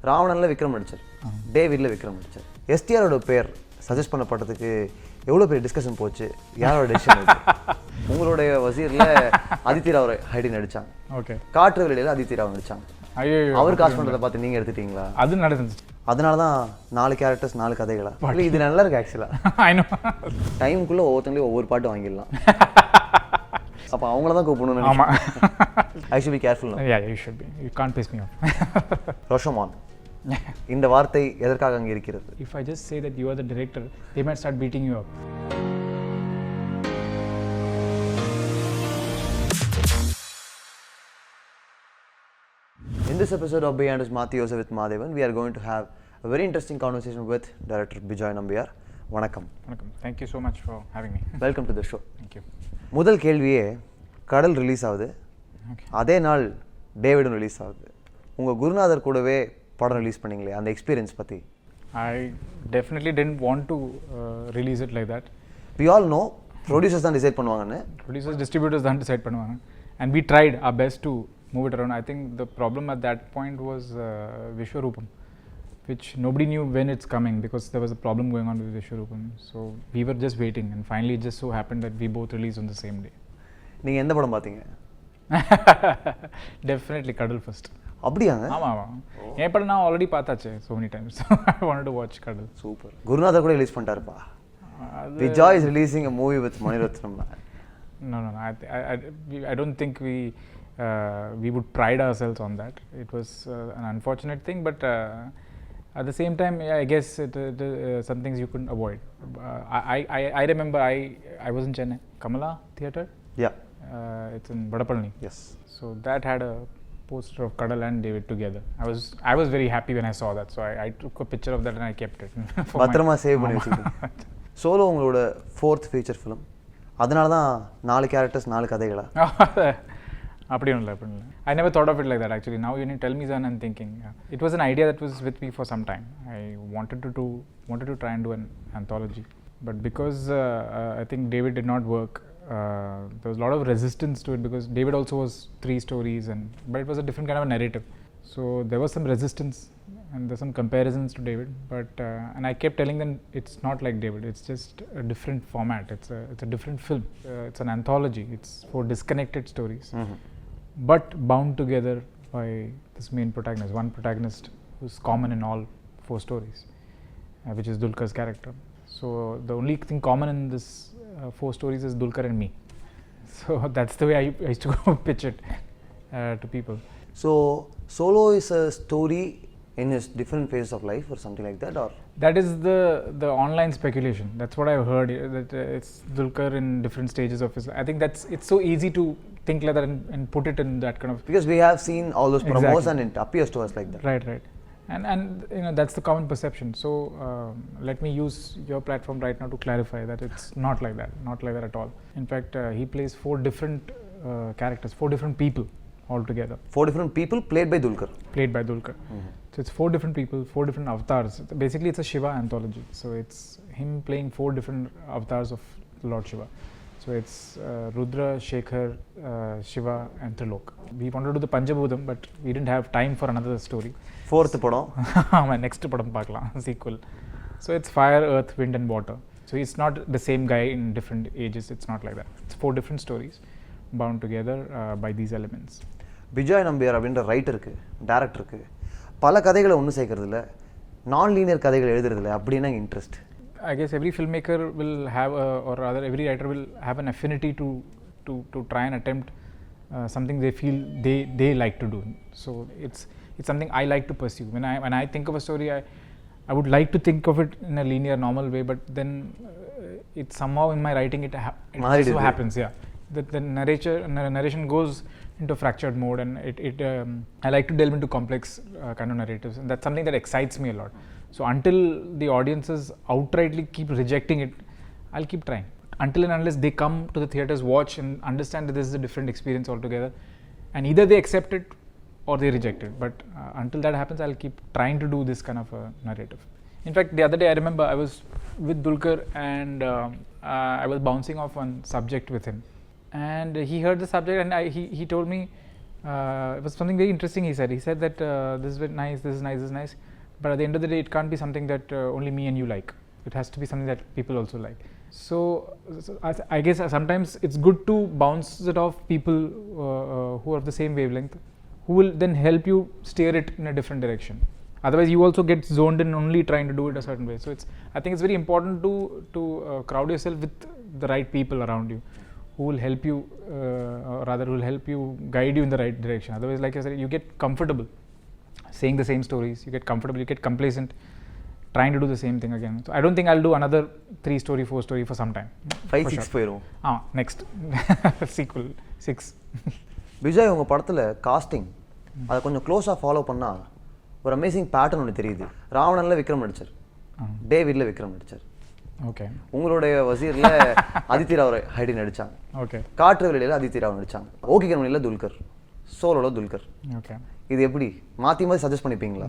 ராவணனில் விக்ரம் நடிச்சார், டேவிடில் விக்ரம் நடிச்சார். எஸ்டிஆரோட பேர் சஜஸ்ட் பண்ணப்பட்டதுக்கு எவ்வளோ பெரிய டிஸ்கஷன் போச்சு, யாரோட டெசிஷன்? உங்களுடைய வசீரில் அதித்தி ராவ் ஹைடி நடிச்சாங்க, ஓகே. காற்று வெளியில் அதித்தி ராவ் நடிச்சாங்க. ஐயோ, அவர் காஸ்ட் பண்ணுறதை பார்த்து நீங்கள் எடுத்துட்டீங்களா? அது நடந்துச்சு. அதனால தான் 4 கேரக்டர்ஸ் 4 கதைகளா? இல்லை, இது நல்லா இருக்கு ஆக்சுவலாக. டைமுக்குள்ளே ஒவ்வொருத்தங்களையும் ஒவ்வொரு பாட்டு வாங்கிடலாம். அப்போ அவங்கள தான் கூப்பிடணும். ஆமாம், I should be careful. Yeah, you should be. You can't பிஸ் மீ ஆஃப். ரோஷமான், இந்த வார்த்தை எதற்காக அங்கே இருக்கிறது? If I just say that you are the director, they might start beating you up. In this episode of Beyond is Matthew Joseph with Madhavan, we are going to have a very interesting conversation with director Bijoy Nambiyar. வணக்கம். வணக்கம். Thank you so much for having me. Welcome to the show. Thank you. முதல் கேள்வியே, கடல் release ஆகுது, அதே நாள் டேவிடும் release ஆகுது. உங்கள் குருநாதர் கூடவே படம் ரிலீஸ் பண்ணீங்களே, அந்த எக்ஸ்பீரியன்ஸ் பற்றி? I definitely didn't want to release it like that. We all know producers தான் டிசைட் பண்ணுவாங்கன்னு. Producers, distributors தான் decide பண்ணுவாங்க. And we tried our best to move it around. I think the problem at that point was Vishwarupam, which nobody knew when it's coming because there was a problem going on with Vishwarupam. So we were just waiting, and finally it just so happened that we both released on the same day. நீங்கள் எந்த படம் பார்த்தீங்க? Definitely Kadal first. அப்படியாங்க? ஆமாம் ஆமாம், என் படம் நான் already பார்த்தாச்சு so many times. I wanted to watch Kadal. Super. குருநாதர் கூட release பண்ணிட்டாருப்பா. Bijoy is releasing a movie with Mani Ratnam. No. I don't think we would pride ourselves on that. It was an unfortunate thing, but at the same time, yeah, I guess some things you couldn't avoid. I remember I was in Chennai, Kamala Theatre. Yeah. It's in Vadapalani. Yes. So that had a poster of Kadal and David together. I was very happy when I saw that. So I took a picture of that and I kept it. பத்திரமா save பண்ணி வச்சுக்கிட்டேன். Solo உங்களோட 4th feature film, அதனால தான் 4 characters 4 கதைகளா? அப்படி ஒன்றும் இல்லை. I never thought of it like that actually. Now when you tell me that, I'm thinking it was an idea that was with me for some time. I wanted to try and do an anthology, but because I think David did not work, there was a lot of resistance to it because David also was 3 stories, but it was a different kind of a narrative. So there was some resistance and there's some comparisons to David, but and I kept telling them it's not like David. It's just a different format. It's a different film. It's an anthology. It's 4 disconnected stories, but bound together by this main protagonist. One protagonist who's common in all 4 stories, which is Dulquer's character. So the only thing common in this 4 stories is Dulquer and me. So that's the way I used to go pitch it to people. So Solo is a story in his different phases of life or something like that, or? That is the online speculation. That's what I've heard, that it's Dulquer in different stages of his life. I think it's so easy to think like that and put it in that kind of... Because we have seen all those promos. Exactly. And it appears to us like that. Right. And you know, that's the common perception. So let me use your platform right now to clarify that it's not like that at all. In fact, he plays 4 different characters, 4 different people altogether. 4 different people played by Dulquer. So it's 4 different people, 4 different avatars. Basically it's a Shiva anthology. So it's him playing 4 different avatars of Lord Shiva. So it's Rudra, Shekhar, Shiva and Trilok. We wanted to do the Panjabhudam, but we didn't have time for another story. 4th padam. My next padam paakalam, sequel. So it's fire, earth, wind and water. So it's not the same guy in different ages. It's not like that. It's 4 different stories bound together by these elements. Bijoy Nambiyar அப்படின்ற ரைட்டருக்கு, டேரக்டருக்கு பல கதைகளை ஒன்று சேர்க்கறதில்ல, nonlinear கதைகள் எழுதுறதில்ல, அப்படின்னா interest? I guess every filmmaker will have or rather every writer will have an affinity to try and attempt something they feel they like to do. So it's something I like to pursue. When I think of a story, I would like to think of it in a linear normal way, but then it's somehow in my writing it so happens, yeah. The narration goes into fractured mode, and I like to delve into complex kind of narratives, and that's something that excites me a lot. So until the audiences outrightly keep rejecting it, I'll keep trying. Until and unless they come to the theatres, watch and understand that this is a different experience altogether, and either they accept it or they reject it. But until that happens, I'll keep trying to do this kind of a narrative. In fact, the other day I remember I was with Dulquer and I was bouncing off one subject with him. And he heard the subject and he told me, It was something very interesting he said. He said that this is very nice, this is nice, this is nice, but at the end of the day, it can't be something that only me and you like. It has to be something that people also like. So I guess sometimes it's good to bounce it off people who are of the same wavelength, who will then help you steer it in a different direction. Otherwise, you also get zoned in only trying to do it a certain way. So I think it's very important to crowd yourself with the right people around you, who will help you, or rather who will help you, guide you in the right direction. Otherwise, like I said, you get comfortable saying the same stories, you get comfortable, you get complacent trying to do the same thing again. So I don't think I'll do another 3 story, 4 story for some time. 5, 6 போயிரும். Next sequel 6. Vijay உங்கள் படத்தில் costing அதை கொஞ்சம் க்ளோஸாக follow பண்ணால் ஒரு amazing pattern ஒன்று தெரியுது. ராவணனில் விக்ரம் நடிச்சார், டேவிட்ல விக்ரம் நடிச்சார், ஓகே, உங்களுடைய வசீரில் அதித்தி ராவ் ஹைடி நடித்தாங்க, ஓகே, காற்று வெளியில் அதித்தி ராவ் நடித்தாங்க, ஓகே கண்மணியில் துல்கர், சோலோவில் துல்கர். ஓகே, இது எப்படி மாற்றி மாதிரி சஜஸ்ட் பண்ணிப்பீங்களா?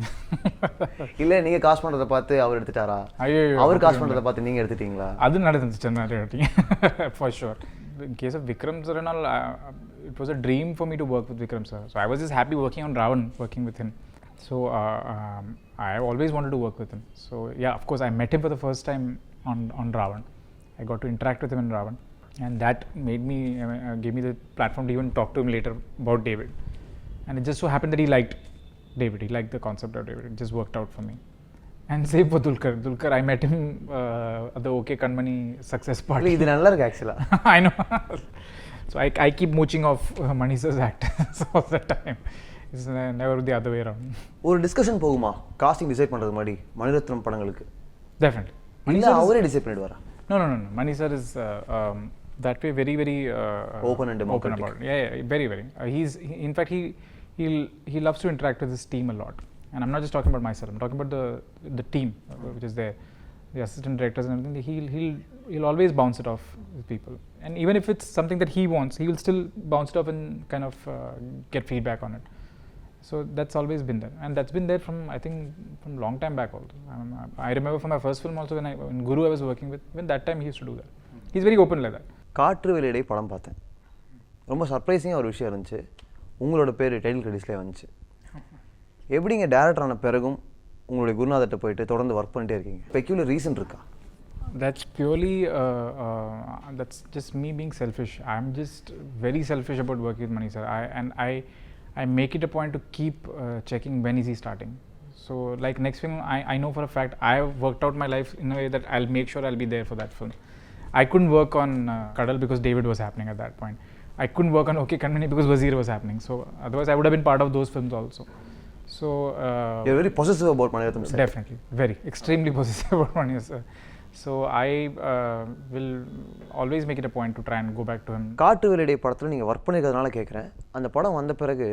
இல்லை நீங்கள் காஸ்ட் பண்ணுறதை பார்த்து அவர் எடுத்துட்டாரா? ஐயோ, அவர் காஸ்ட் பண்ணுறதை பார்த்து நீங்கள் எடுத்துட்டீங்களா? அது நடந்துச்சு நிறைய வாட்டி for sure. In case of Vikram sir and all, it was a dream for me to work with Vikram sir. So I was just happy working on Ravan, working with him. So I always wanted to work with him. So yeah, of course I met him for the first time on Ravan. I got to interact with him in Ravan, and that made me gave me the platform to even talk to him later about David. And it just so happened that he liked David. He liked the concept of David. It just worked out for me. And same for Dulquer. Dulquer, I met him at the OK Kanmani success party. இது நல்லா இருக்கு ஆக்சுவலாக. I know. So I keep mooching off Mani sir's act all the time. It's never the other way around. ஒரு discussion போகுமா costing decide பண்ணுறது மாதிரி மணிரத்னம் படங்களுக்கு? Definitely. இல்லை அவரே decide பண்ணிடுவாரா? No. Mani sir is that way very open and democratic. Open about it. Yeah, very. In fact he loves to interact with his team a lot. And I'm not just talking about myself, I'm talking about the team which is there, the assistant directors and everything. He'll always bounce it off with people, and even if it's something that he wants, he will still bounce it off and kind of get feedback on it. So that's always been there, and that's been there from I think from long time back also. I remember from my first film also, when Guru I was working with, when that time he used to do that. He's very open like that. காற்று வெளியிடை படம் பார்த்தேன், ரொம்ப சர்ப்ரைசிங்காக ஒரு விஷயம் இருந்துச்சு. உங்களோட பேர் title கிரெடிட்ஸ்லேயே வந்துச்சு. எப்படிங்க டேரக்டர் ஆன பிறகும் உங்களுடைய குருநாதர்கிட்ட போயிட்டு தொடர்ந்து ஒர்க் பண்ணிட்டே இருக்கீங்க? பெக்யூலர் ரீசன் இருக்கா? That's purely that's just me being selfish. I'm just very selfish about working with Mani sir. I make it a point to keep checking when is he starting. So like next film, I know for a fact I have worked out my life in a way that I'll make sure I'll be there for that film. I couldn't work on Kadal because David was happening at that point. I couldn't work on OK Kanmani because Wazir was happening. So otherwise I would have been part of those films also. So you're very possessive about Mani sir. Definitely, very extremely possessive about Mani sir. So I will always make it a point to try and go back to him. காற்று வெளியிடை படத்தில் நீங்கள் work பண்ணிக்கிறதுனால கேட்குறேன். அந்த படம் வந்த பிறகு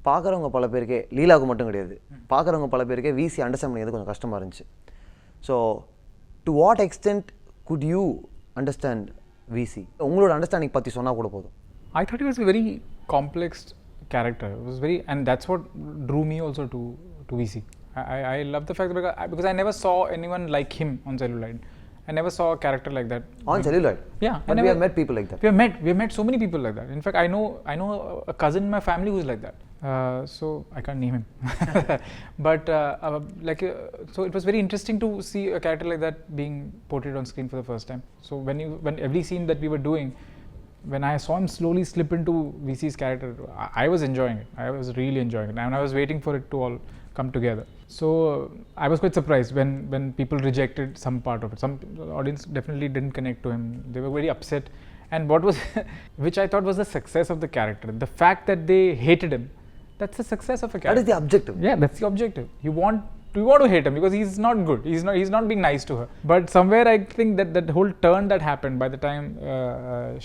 பார்க்குறவங்க பல பேருக்கே, லீலாவுக்கு மட்டும் கிடையாது, பார்க்குறவங்க பல பேருக்கே விசி அண்டர்ஸ்டாண்ட் பண்ணியது கொஞ்சம் கஷ்டமாக இருந்துச்சு. So to what extent could you understand விசி? உங்களோட அண்டர்ஸ்டாண்டிங் பற்றி சொன்னால் கூட போதும். I thought he was a very complex character. It was very, and that's what drew me also to VC. I love the fact that because I never saw anyone like him on celluloid. I never saw a character like that on celluloid. Yeah, but we have met people like that. We have met so many people like that. In fact, I know a cousin in my family who's like that. So I can't name him. But so it was very interesting to see a character like that being portrayed on screen for the first time. So when every scene that we were doing, when I saw him slowly slip into VC's character, I was enjoying it. I was really enjoying it, and I was waiting for it to all come together. So I was quite surprised when people rejected some part of it. Some audience definitely didn't connect to him. They were very upset. And what was, which I thought was the success of the character, the fact that they hated him, that's the success of a character. That is the objective. Yeah, that's the objective. You want to hate him because he's not good. He's not being nice to her. But somewhere I think that whole turn that happened by the time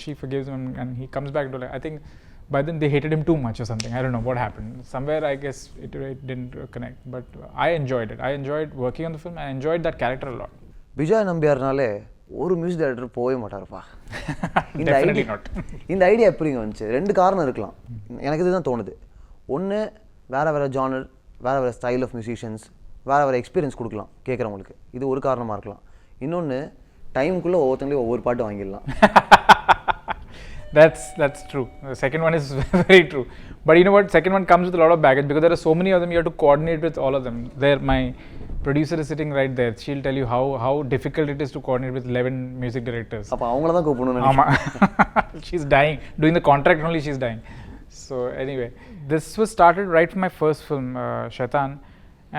she forgives him and he comes back to life, I think by then they hated him too much or something. I don't know what happened. Somewhere I guess it didn't connect. But I enjoyed it. I enjoyed working on the film. I enjoyed that character a lot. Vijay நம்பியார்னாலே ஒரு music director போகவே மாட்டாருப்பா. இந்த idea எப்படிங்க வந்துச்சு? 2 காரணம் இருக்கலாம். எனக்கு இதுதான் தோணுது. ஒன்று, வேறு ஜானர், வேறு ஸ்டைல் ஆஃப் மியூசிஷியன்ஸ், வேறு எக்ஸ்பீரியன்ஸ் கொடுக்கலாம் கேட்குறவங்களுக்கு. இது ஒரு காரணமாக இருக்கலாம். இன்னொன்று, டைமுக்குள்ளே ஒவ்வொருத்தங்களையும் ஒவ்வொரு பாட்டு வாங்கிடலாம். That's true. The second one is very true. But you know what? Second one comes with a lot of baggage because there are so many of them. You have to coordinate with all of them. There, my producer is sitting right there. She'll tell you how difficult it is to coordinate with 11 music directors. அப்போ அவங்கள தான் கூப்பிடணும். Ama. She's dying. Doing the contract only, she's dying. So anyway, this was started right from my first film, Shaitan.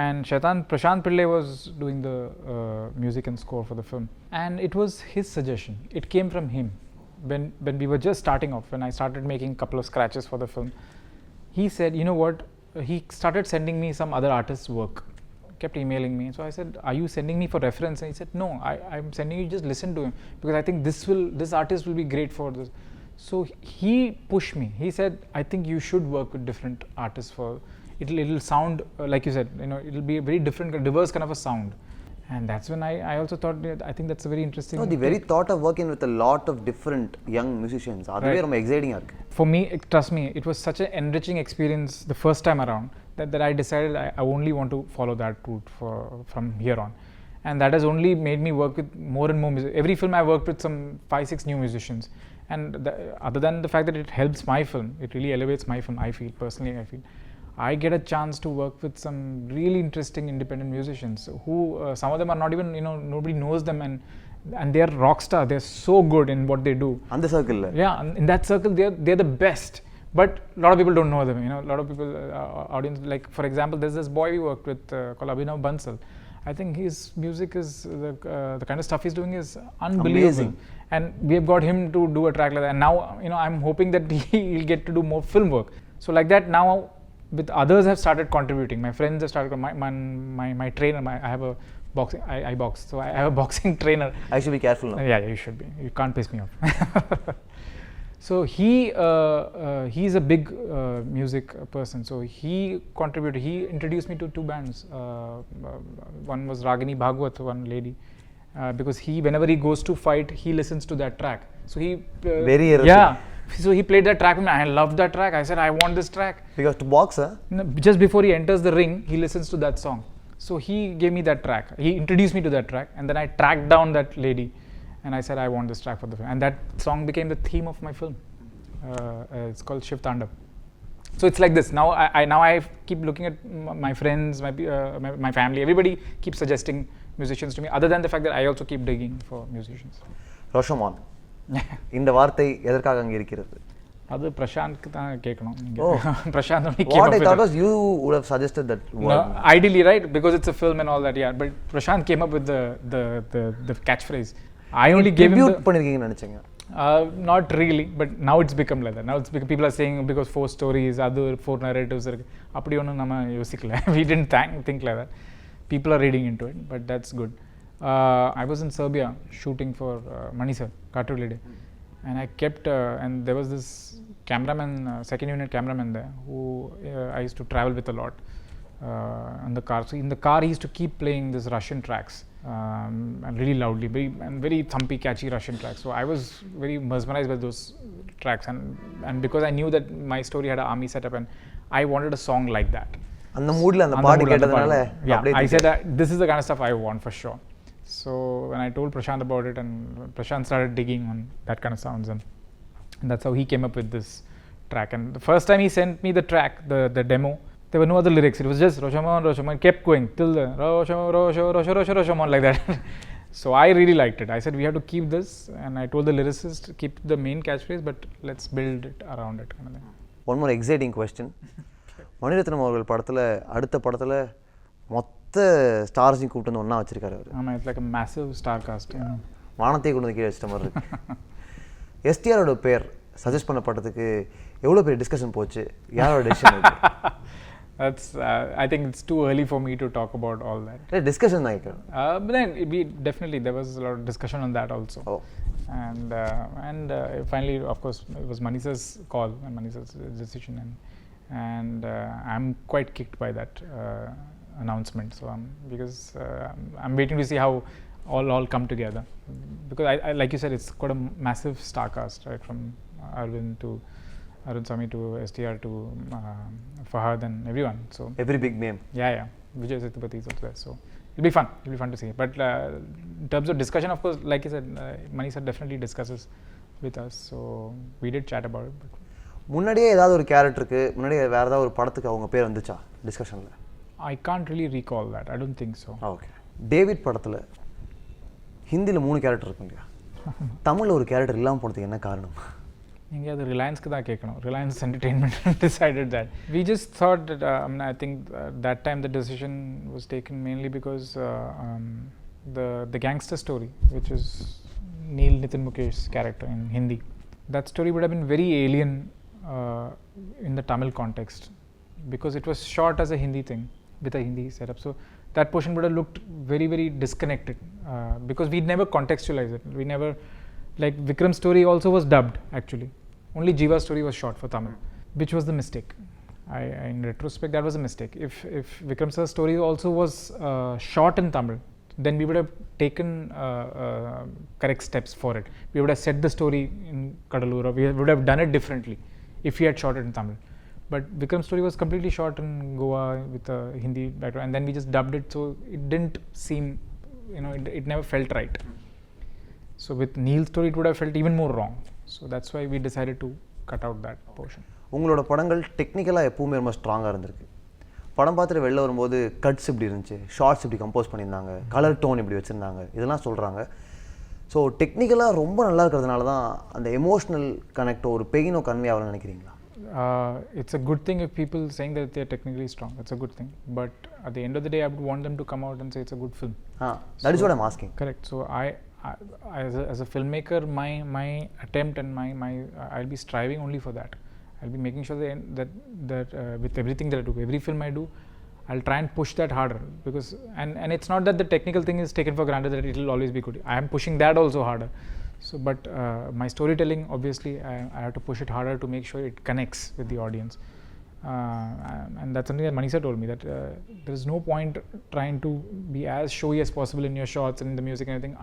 And Shaitan, Prashant Pillai was doing the music and score for the film. And it was his suggestion. It came from him. When we were just starting off, when I started making a couple of scratches for the film, he said, you know what? He started sending me some other artists' work. Kept emailing me. So I said, are you sending me for reference? And he said, no, I'm sending you, just listen to him. Because I think this artist will be great for this. So he pushed me. He said, I think you should work with different artists for, it'll sound, like you said, you know, it'll be a very different, diverse kind of a sound. And that's when I also thought, I think that's a very interesting. No, the very thought of working with a lot of different young musicians, அதுவே ரொம்ப exciting இருக்கு. For me, trust me, it was such an enriching experience the first time around that I decided I only want to follow that route from here on. And that has only made me work with more and more music. Every film I worked with some 5-6 new musicians. And other than the fact that it helps my film, it really elevates my film, I feel, personally I feel. I get a chance to work with some really interesting independent musicians who, some of them are not even, you know, nobody knows them and they are rock star. They're so good in what they do. அந்த சர்க்கிள்ல. Yeah, in that circle, they're the best. But a lot of people don't know them, you know, a lot of people, audience, like for example, there's this boy we worked with called Abhinav Bansal. I think his music is, the kind of stuff he's doing is unbelievable. Amazing. And we have got him to do a track like that. And now, you know, I'm hoping that he'll get to do more film work. So like that now, with others have started contributing. My friends have started, my trainer, I have a boxing, I box. So I have a boxing trainer. I should be careful now. Yeah, you should be. You can't piss me off. So he's a big music person. So he contributed. He introduced me to 2 bands. One was Ragini Bhagwat, one lady. Because whenever he goes to fight, he listens to that track. So he Very erotic. Yeah. So he played that track with me. I loved that track. I said, I want this track. Because to box, huh? No, just before he enters the ring, he listens to that song. So he gave me that track. He introduced me to that track, and then I tracked down that lady, and I said, I want this track for the film. And that song became the theme of my film. It's called Shiv Tandav. So it's like this. Now I keep looking at my friends, my family. Everybody keeps suggesting musicians to me. Other than the fact that I also keep digging for musicians. ரோஷமான், இந்த வார்த்தை எதற்காக அங்கே இருக்கிறது? அது பிரசாந்த்க்கு தான் கேட்கணும். Oh. Prashant only came What up I with thought it. was you would have suggested that word. No, ideally, right? Because it's a film and all that, yeah. But Prashant came up with the catchphrase. I only gave him Tribute பண்ணிருக்கீங்கன்னு நினைச்சேங்க. Not really, but now it's become like that. Now it's become, people are saying because 4 stories, other 4 narratives இருக்கு. அப்படி ஒன்றும் நம்ம யோசிக்கல. We didn't think like that. People are reading into it, but that's good. I was in Serbia shooting for Mani sir, Kaatru Day. And I kept, and there was this cameraman, second unit cameraman there, who I used to travel with a lot in the car. So in the car, he used to keep playing this Russian tracks, and really loudly, very thumpy, catchy Russian tracks. So I was very mesmerized by those tracks, and because I knew that my story had an army setup, and I wanted a song like that. அந்த மூட்ல அந்த பாட்டு கேட்டதனால yeah, I said that this is the kind of stuff I want for sure. So when I told Prashant about it, and Prashant started digging on that kind of sounds, and that's how he came up with this track. And the first time he sent me the track, the demo, there were no other lyrics. It was just Roshamon, kept going till the Roshamon like that. So I really liked it. I said we have to keep this, and I told the lyricist keep the main catchphrase, but let's build it around it kind of thing. One more exciting question. Mani Ratnam அவர்கள் படத்தில் அடுத்த படத்தில் மொத்த ஸ்டார்ஸையும் கூப்பிட்டு வந்து ஒன்றா வச்சிருக்காரு அவர். ஆமாம், it's like a massive star cast. வானத்தை கொண்டு வந்து கீழே வச்சிட்ட மாதிரி இருக்கு. எஸ்டிஆரோட பேர் சஜஸ்ட் பண்ணப்பட்டதுக்கு எவ்வளோ பெரிய டிஸ்கஷன் போச்சு? யாரோட decision? That's I think it's too early for me to talk about all that. Discussion தான் கேட்குறேன். But then definitely there was a lot of discussion on that also. Oh. And finally, of course, it was Manisa's call and Manisa's decision, and I'm quite kicked by that announcement. So because I'm waiting to see how all come together, because I like you said, it's quite a massive star cast, right, from Arvind to Arun Sami to STR to Fahad and everyone. So every big name. Yeah. Vijay Sethupathi is also there. So it'll be fun to see. But in terms of discussion, of course, like you said, Mani sir definitely discusses with us. So we did chat about it. But முன்னாடியே ஏதாவது ஒரு கேரக்டருக்கு முன்னாடியே வேறு ஏதாவது ஒரு படத்துக்கு அவங்க பேர் வந்துச்சா டிஸ்கஷனில்? I can't really recall that. I don't think so. Okay. David படத்தில் ஹிந்தியில் 3 கேரக்டர் இருக்கும் இல்லையா? தமிழில் ஒரு கேரக்டர் இல்லாமல் போனதுக்கு என்ன காரணம்? நீங்கள் அது ரிலையன்ஸ்க்கு தான் கேட்கணும். Reliance entertainment decided that. We just thought that, I think that time the decision was taken mainly because the gangster story, which is Neil Nitin Mukesh's character in Hindi, that story would have been very alien in the Tamil context because it was shot as a Hindi thing with a Hindi setup. So that portion would have looked very, very disconnected because we'd never contextualized it. We never, like Vikram's story also was dubbed actually. Only Jiva's story was shot for Tamil, which was the mistake. In retrospect, that was a mistake. If Vikram sir's story also was shot in Tamil, then we would have taken correct steps for it. We would have set the story in Kadalur, or we would have done it differently if we had shot it in Tamil. But Vikram's story was completely shot in Goa with a Hindi background, and then we just dubbed it, so it didn't seem, it never felt right. So with Neil's story, it would have felt even more wrong. So that's why we decided to cut out that portion. உங்களோட படங்கள் டெக்னிக்கலாக எப்பவுமே ரொம்ப ஸ்ட்ராங்காக இருந்திருக்கு. படம் பார்த்துட்டு வெளில வரும்போது கட்ஸ் இப்படி இருந்துச்சு, ஷார்ட்ஸ் இப்படி கம்போஸ் பண்ணியிருந்தாங்க, கலர் டோன் இப்படி வச்சுருந்தாங்க, இதெல்லாம் சொல்கிறாங்க. ஸோ டெக்னிக்கலாக ரொம்ப நல்லா இருக்கிறதுனால தான் அந்த எமோஷ்னல் கனெக்டோ ஒரு பெயினோ கன்வே ஆகணும்னு நினைக்கிறீங்களா? It's a good thing if people saying that they are technically strong. It's a good thing. But at the end of the day, I would want them to come out and say it's a good film. That is what I'm asking. Correct. So I as a filmmaker, my attempt and my I'll be striving only for that. I'll be making sure that with everything that I do, every film I do, I'll try and push that harder because and it's not that the technical thing is taken for granted that it will always be good. I am pushing that also harder. So, but my storytelling, obviously, I have to push it harder to make sure it connects with the audience. And that's something that Manisha told me, that there is no point trying to be as showy as possible in your shots and in the music and everything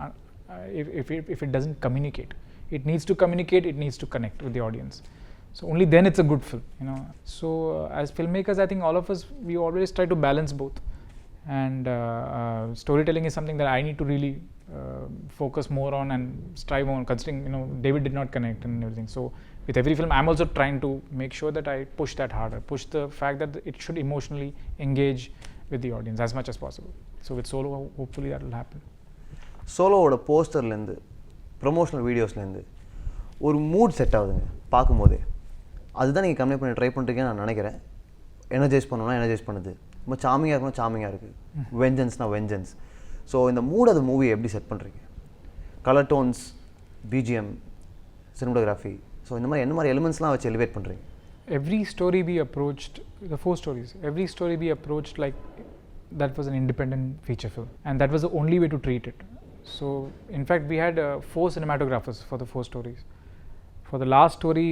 if it doesn't communicate. It needs to communicate, it needs to connect with the audience. So only then it's a good film, So as filmmakers, I think all of us, we always try to balance both. And storytelling is something that I need to really focus more on and strive on, considering David did not connect and everything. So with every film, I'm also trying to make sure that I push that harder, push the fact that it should emotionally engage with the audience as much as possible. So with Solo, hopefully that will happen. சோலோவோட போஸ்டர்லேருந்து promotional வீடியோஸ்லேருந்து ஒரு mood set ஆகுதுங்க பார்க்கும்போதே. அதுதான் நீங்கள் complete பண்ணி try பண்ணுறீங்கன்னு நான் நினைக்கிறேன். எனர்ஜைஸ் பண்ணணும்னா எனர்ஜைஸ் பண்ணுது, ரொம்ப சாமிங்காக இருக்கணும் சாமிங்காக இருக்குது, வெஞ்சன்ஸ்னால் வெஞ்சன்ஸ். ஸோ இந்த மூட் அது மூவி எப்படி செட் பண்ணுறீங்க? Colour tones, BGM, cinematography, so இந்த மாதிரி என்ன மாதிரி எலிமெண்ட்ஸ்லாம் வச்சு எலிவேட் பண்ணுறீங்க? Every story we approached, the 4 stories, every story we approached like that was an independent feature film, and that was the only way to treat it. So in fact we had 4 cinematographers for the 4 stories. For the last story,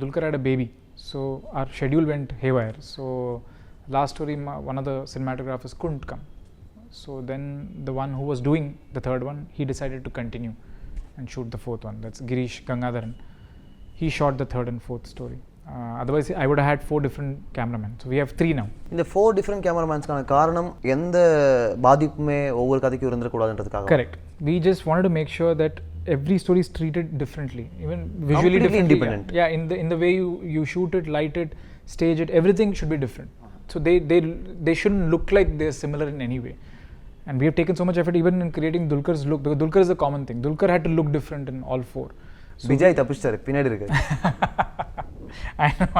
Dulquer had a baby, so our schedule went haywire. So last story, one of the cinematographers couldn't come. So then the one who was doing the 3rd one, he decided to continue and shoot the 4th one. That's Girish Gangadharan. He shot the 3rd and 4th story. Otherwise, I would have had 4 different cameramen. So we have 3 now. இந்த 4 different cameramans-க்கான காரணம் எந்த பாதிப்புமே ஒவ்வொரு கதைக்கும் இருந்துடக்கூடாதுன்றதுக்காக. Correct. We just wanted to make sure that every story is treated differently, even visually differently. Independent. Yeah, in the way you shoot it, light it, stage it, everything should be different. So they shouldn't look like they're similar in any way. And we have taken so much effort even in creating Dulquer's look, because Dulquer is a common thing. Dulquer had to look different in all 4. So Vijay தப்பிச்சாரு, பின்னாடி இருக்கு.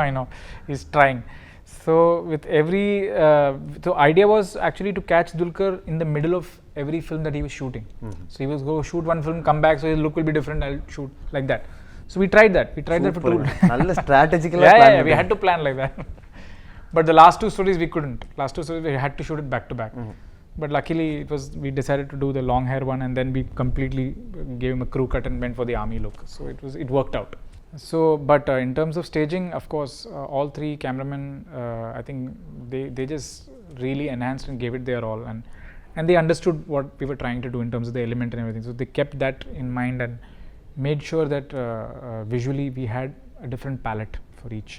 I know. He's trying. So with every, so idea was actually to catch Dulquer in the middle of every film that he was shooting. So he was go shoot one film, come back, so his look will be different. I'll shoot like that. So we tried that. We tried that for 2. நல்ல strategically plan. Yeah, we had to plan like that. But the last 2 stories we couldn't. Last 2 stories we had to shoot it back to back. But luckily we decided to do the long hair one, and then we completely gave him a crew cut and went for the army look. So it worked out. So, but in terms of staging, of course, all 3 cameramen, I think they just really enhanced and gave it their all, and they understood what we were trying to do in terms of the element and everything. So they kept that in mind and made sure that visually we had a different palette for each.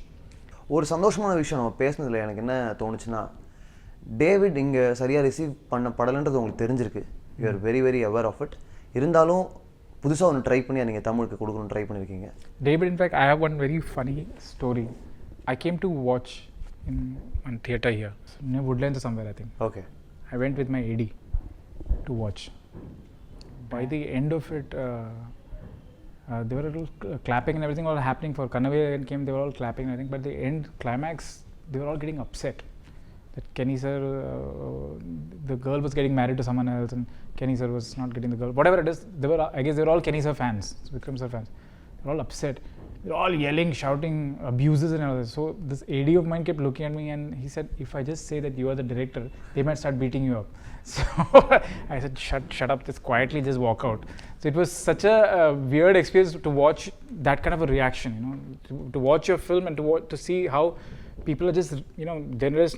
ஒரு சந்தோஷமான விஷயம் நம்ம பேசுனதில் எனக்கு என்ன தோணுச்சுன்னா, David இங்கே சரியாக receive பண்ண படலைன்றது உங்களுக்கு தெரிஞ்சிருக்கு. You are very very aware of it. இருந்தாலும் புதுசாக ஒன்று ட்ரை பண்ணி நீங்கள் தமிழுக்கு கொடுக்கணும்னு ட்ரை பண்ணியிருக்கீங்க? David, in fact, I have one very funny story. I came to watch in one theatre here, near Woodlands or somewhere, I think. Okay. I went with my AD to watch. By the end of it, they were all clapping and everything all happening for Kannavai came. They were all clapping, I think. But the end climax, they were all getting upset that Kenny sir, the girl was getting married to someone else, and Kenny sir was not getting the girl. Whatever it is, they were. I guess they were all Kenny sir fans, Vikram sir fans. They were all upset. They were all yelling, shouting, abuses and all that. So this AD of mine kept looking at me, and he said, "If I just say that you are the director, they might start beating you up." So I said, "Shut up! Just quietly, just walk out." So it was such a weird experience to watch that kind of a reaction. You know, to watch your film and to see how people are just, you know, they're just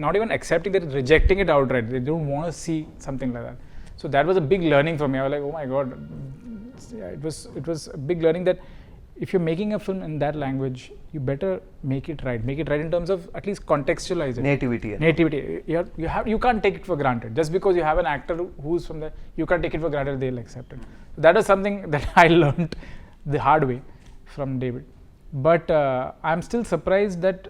not even accepting, they're rejecting it outright. They don't want to see something like that. So that was a big learning for me. I was like, oh my god, yeah, it was a big learning that if you're making a film in that language, you better make it right in terms of at least contextualize it. Nativity. You can't take it for granted. Just because you have an actor who's from there, you can't take it for granted they'll accept it. So that was something that I learned the hard way from David. But I'm still surprised that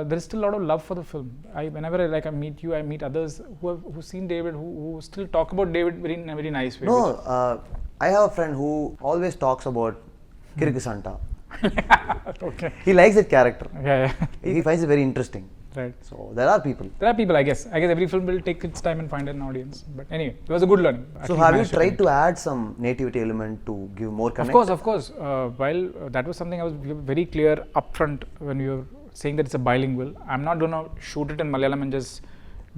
there is still a lot of love for the film. Whenever I meet you, I meet others who've seen David, who still talk about David in a very nice way. No, I have a friend who always talks about Kirku Santa. Okay. He likes that character. Yeah. He finds it very interesting. Right. So there are people. I guess every film will take its time and find an audience. But anyway, it was a good learning. So have you tried to add some nativity element to give more connect? Of course. While that was something I was very clear upfront when we were saying that it's a bilingual. I'm not going to shoot it in Malayalam and just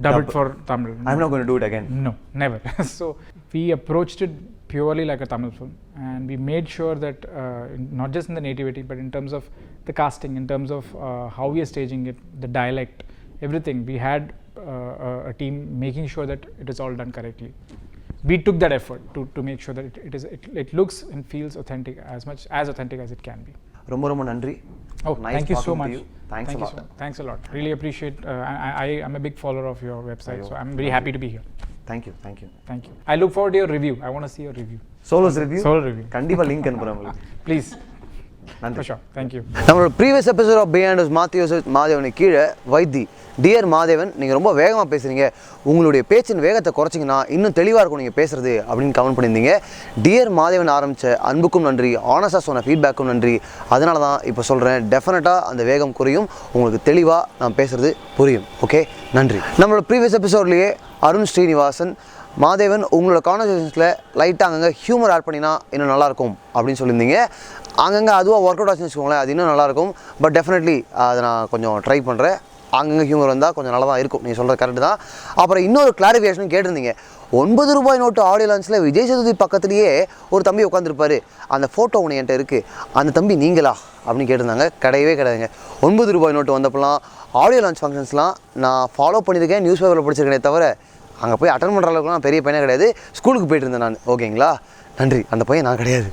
dub it for Tamil. I'm not going to do it again. No, never. So we approached it purely like a Tamil film, and we made sure that not just in the nativity, but in terms of the casting, in terms of how we are staging it, the dialect, everything. We had a team making sure that it is all done correctly. We took that effort to make sure that it looks and feels authentic, as authentic as it can be. ரொம்ப நன்றி. Oh, nice thank you so much. Thanks a lot. Thanks a lot. Really appreciate. I'm a big follower of your website, so I'm very happy to be here. Thank you. I look forward to your review. I want to see your review. Solo review. கண்டிப்பா link அனுப்புறேன் உங்களுக்கு. Please. நன்றி. For sure. Thank you. நம்மளோட previous episode of behind மாதேவனுக்கு கீழே வைத்தி, dear Mahadevan, நீங்கள் ரொம்ப வேகமாக பேசுகிறீங்க, உங்களுடைய பேச்சின் வேகத்தை குறைச்சிங்கன்னா இன்னும் தெளிவாக இருக்கும் நீங்கள் பேசுகிறது அப்படின்னு கமெண்ட் பண்ணியிருந்தீங்க. டியர் மாதேவன் ஆரம்பித்த அன்புக்கும் நன்றி, ஆனஸ்டாக சொன்ன ஃபீட்பேக்கும் நன்றி. அதனால தான் இப்போ சொல்கிறேன், டெஃபினட்டாக அந்த வேகம் குறையும், உங்களுக்கு தெளிவாக நான் பேசுகிறது புரியும். ஓகே, நன்றி. நம்மளோட ப்ரீவியஸ் எபிசோட்லேயே அருண் ஸ்ரீனிவாசன், மாதேவன் உங்களோட கான்வர்சேஷன்ஸில் லைட்டாக அங்கங்கே ஹியூமர் ஆட் பண்ணினா இன்னும் நல்லாயிருக்கும் அப்படின்னு சொல்லியிருந்தீங்க. அங்கங்கே அதுவாக ஒர்க் அவுட் ஆச்சுன்னு வச்சுக்கோங்களேன், அது இன்னும் நல்லாயிருக்கும். பட் டெஃபினெட்லி அதை நான் கொஞ்சம் ட்ரை பண்ணுறேன். அங்கங்கே ஹியூமர் வந்தால் கொஞ்சம் நல்லா தான் இருக்கும். நீங்கள் சொல்கிறது கரெக்டு தான். அப்புறம் இன்னொரு கிளாரிஃபிகேஷன் கேட்டிருந்தீங்க. 9 ரூபாய் நோட்டு ஆடியோ லான்ச்சில் விஜய் சேதுபதி பக்கத்துலேயே ஒரு தம்பி உட்காந்துருப்பார், அந்த ஃபோட்டோ ஒன்று என்கிட்ட இருக்குது, அந்த தம்பி நீங்களா அப்படின்னு கேட்டிருந்தாங்க. கிடையாதுங்க. 9 ரூபாய் நோட்டு வந்தப்பெல்லாம் ஆடியோ லான்ச் ஃபங்க்ஷன்ஸ்லாம் நான் ஃபாலோ பண்ணியிருக்கேன், நியூஸ் பேப்பரில் படிச்சிருக்கேனே தவிர அங்கே போய் அட்டன் பண்ணுற அளவுக்குலாம் பெரிய பையனே கிடையாது. ஸ்கூலுக்கு போயிட்டு இருந்தேன் நான். ஓகேங்களா, நன்றி. அந்த பையன் நான் கிடையாது.